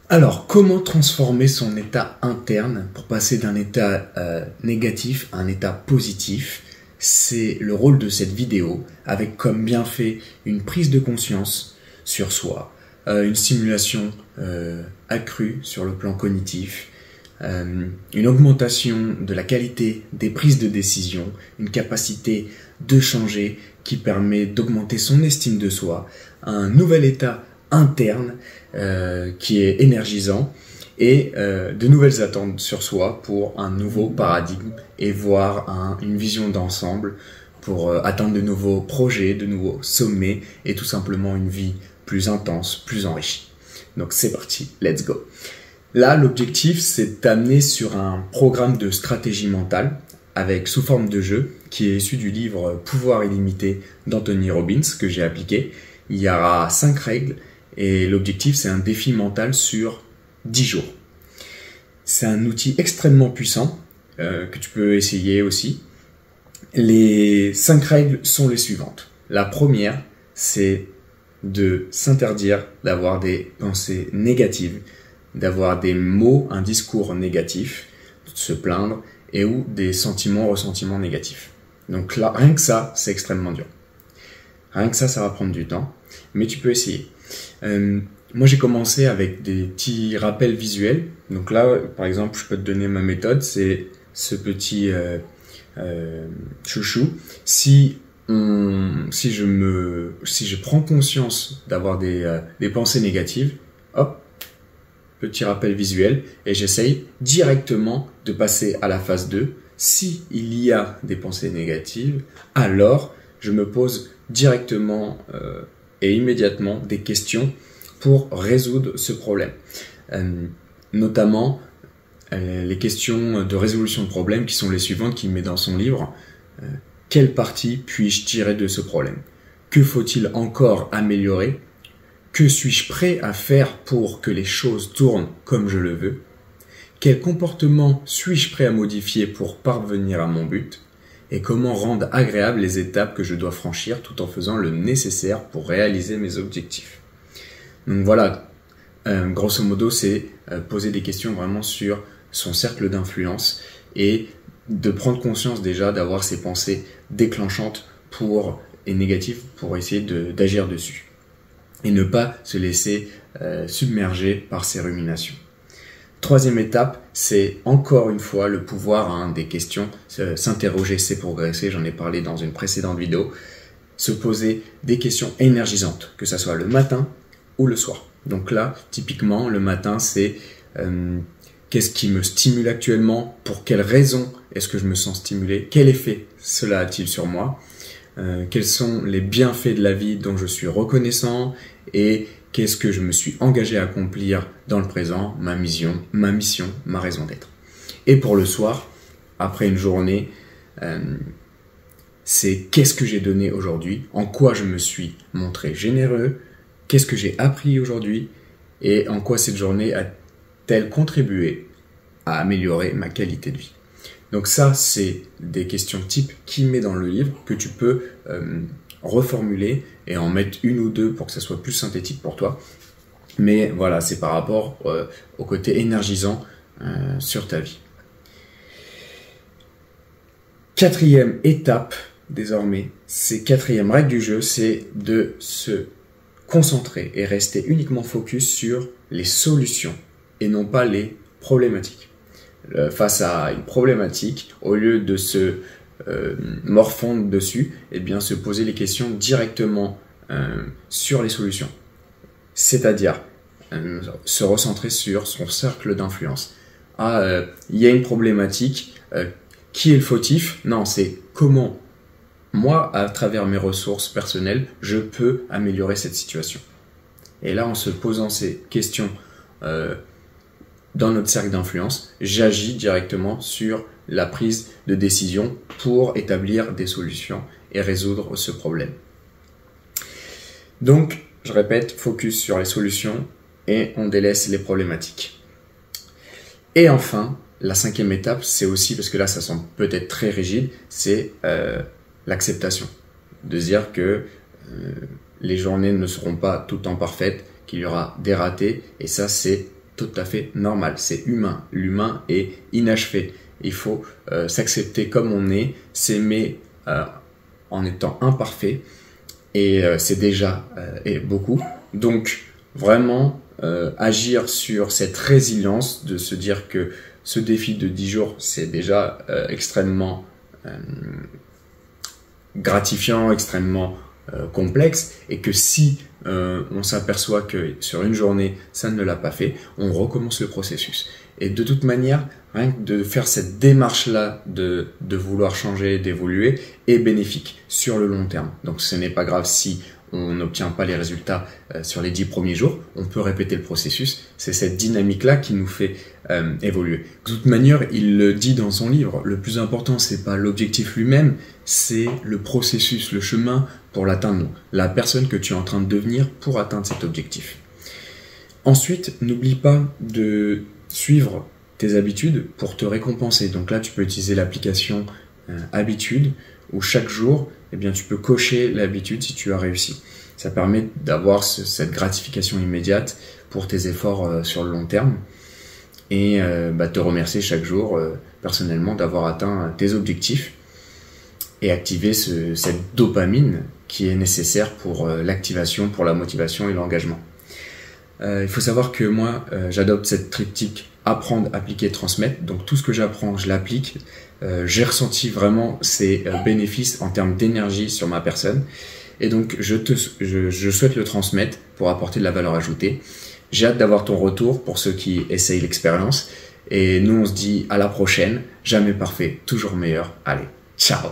Alors, comment transformer son état interne pour passer d'un état négatif à un état positif? C'est le rôle de cette vidéo, avec comme bienfait une prise de conscience sur soi, une stimulation accrue sur le plan cognitif, une augmentation de la qualité des prises de décision, une capacité de changer qui permet d'augmenter son estime de soi, un nouvel état interne qui est énergisant et de nouvelles attentes sur soi pour un nouveau paradigme et voir une vision d'ensemble pour atteindre de nouveaux projets, de nouveaux sommets et tout simplement une vie plus intense, plus enrichie. Donc c'est parti, let's go. Là, l'objectif, c'est d'amener sur un programme de stratégie mentale avec sous forme de jeu qui est issu du livre Pouvoir illimité d'Anthony Robbins que j'ai appliqué. Il y aura 5 règles et l'objectif, c'est un défi mental sur 10 jours. C'est un outil extrêmement puissant que tu peux essayer aussi. Les 5 règles sont les suivantes. La première, c'est de s'interdire d'avoir des pensées négatives, d'avoir des mots, un discours négatif, de se plaindre et ou des ressentiments négatifs. Donc là, rien que ça, c'est extrêmement dur. Rien que ça va prendre du temps, mais tu peux essayer. Moi, j'ai commencé avec des petits rappels visuels. Donc là, par exemple, je peux te donner ma méthode, c'est ce petit chouchou. Si je prends conscience d'avoir des pensées négatives, hop, petit rappel visuel, et j'essaye directement de passer à la phase 2. Si il y a des pensées négatives, alors je me pose directement et immédiatement des questions pour résoudre ce problème. Notamment les questions de résolution de problème qui sont les suivantes qu'il met dans son livre. Quelle partie puis-je tirer de ce problème? Que faut-il encore améliorer? Que suis-je prêt à faire pour que les choses tournent comme je le veux? Quel comportement suis-je prêt à modifier pour parvenir à mon but? Et comment rendre agréables les étapes que je dois franchir tout en faisant le nécessaire pour réaliser mes objectifs? Donc voilà, grosso modo, c'est poser des questions vraiment sur son cercle d'influence et de prendre conscience déjà d'avoir ces pensées déclenchantes et négatives pour essayer d'agir dessus. Et ne pas se laisser submerger par ces ruminations. Troisième étape, c'est encore une fois le pouvoir des questions. S'interroger, c'est progresser, j'en ai parlé dans une précédente vidéo. Se poser des questions énergisantes, que ce soit le matin ou le soir. Donc là, typiquement, le matin, c'est qu'est-ce qui me stimule actuellement? Pour quelles raisons est-ce que je me sens stimulé? Quel effet cela a-t-il sur moi? Quels sont les bienfaits de la vie dont je suis reconnaissant? Et qu'est-ce que je me suis engagé à accomplir dans le présent, ma mission, ma raison d'être. Et pour le soir, après une journée, c'est qu'est-ce que j'ai donné aujourd'hui, en quoi je me suis montré généreux, qu'est-ce que j'ai appris aujourd'hui et en quoi cette journée a-t-elle contribué à améliorer ma qualité de vie. Donc ça, c'est des questions type qu'il met dans le livre que tu peux reformuler et en mettre une ou deux pour que ça soit plus synthétique pour toi. Mais voilà, c'est par rapport au côté énergisant sur ta vie. Quatrième étape, désormais, quatrième règle du jeu, c'est de se concentrer et rester uniquement focus sur les solutions et non pas les problématiques. Face à une problématique, au lieu de se morfondre dessus, eh bien se poser les questions directement sur les solutions. C'est-à-dire se recentrer sur son cercle d'influence. Il y a une problématique, qui est le fautif? Non, c'est comment moi, à travers mes ressources personnelles, je peux améliorer cette situation. Et là, en se posant ces questions dans notre cercle d'influence, j'agis directement sur la prise de décision pour établir des solutions et résoudre ce problème. Donc, je répète, focus sur les solutions et on délaisse les problématiques. Et enfin, la cinquième étape, c'est aussi, parce que là ça semble peut-être très rigide, c'est l'acceptation. De dire que les journées ne seront pas tout le temps parfaites, qu'il y aura des ratés, et ça c'est tout à fait normal. C'est humain. L'humain est inachevé. Il faut s'accepter comme on est, s'aimer en étant imparfait. Et c'est déjà beaucoup. Donc, vraiment, agir sur cette résilience de se dire que ce défi de 10 jours, c'est déjà extrêmement gratifiant, extrêmement complexe, et que si on s'aperçoit que sur une journée, ça ne l'a pas fait, on recommence le processus. Et de toute manière, rien que de faire cette démarche-là de vouloir changer, d'évoluer, est bénéfique sur le long terme. Donc ce n'est pas grave si on n'obtient pas les résultats sur les 10 premiers jours, on peut répéter le processus. C'est cette dynamique-là qui nous fait évoluer. De toute manière, il le dit dans son livre, le plus important, c'est pas l'objectif lui-même, c'est le processus, le chemin pour l'atteindre, la personne que tu es en train de devenir pour atteindre cet objectif. Ensuite, n'oublie pas de suivre tes habitudes pour te récompenser. Donc là, tu peux utiliser l'application Habitude, où chaque jour, eh bien, tu peux cocher l'habitude si tu as réussi. Ça permet d'avoir cette gratification immédiate pour tes efforts sur le long terme et te remercier chaque jour personnellement d'avoir atteint tes objectifs et activer cette dopamine qui est nécessaire pour l'activation, pour la motivation et l'engagement. Il faut savoir que moi, j'adopte cette triptyque apprendre, appliquer, transmettre. Donc tout ce que j'apprends, je l'applique. J'ai ressenti vraiment ces bénéfices en termes d'énergie sur ma personne. Et donc je souhaite le transmettre pour apporter de la valeur ajoutée. J'ai hâte d'avoir ton retour pour ceux qui essayent l'expérience. Et nous, on se dit à la prochaine. Jamais parfait, toujours meilleur. Allez, ciao!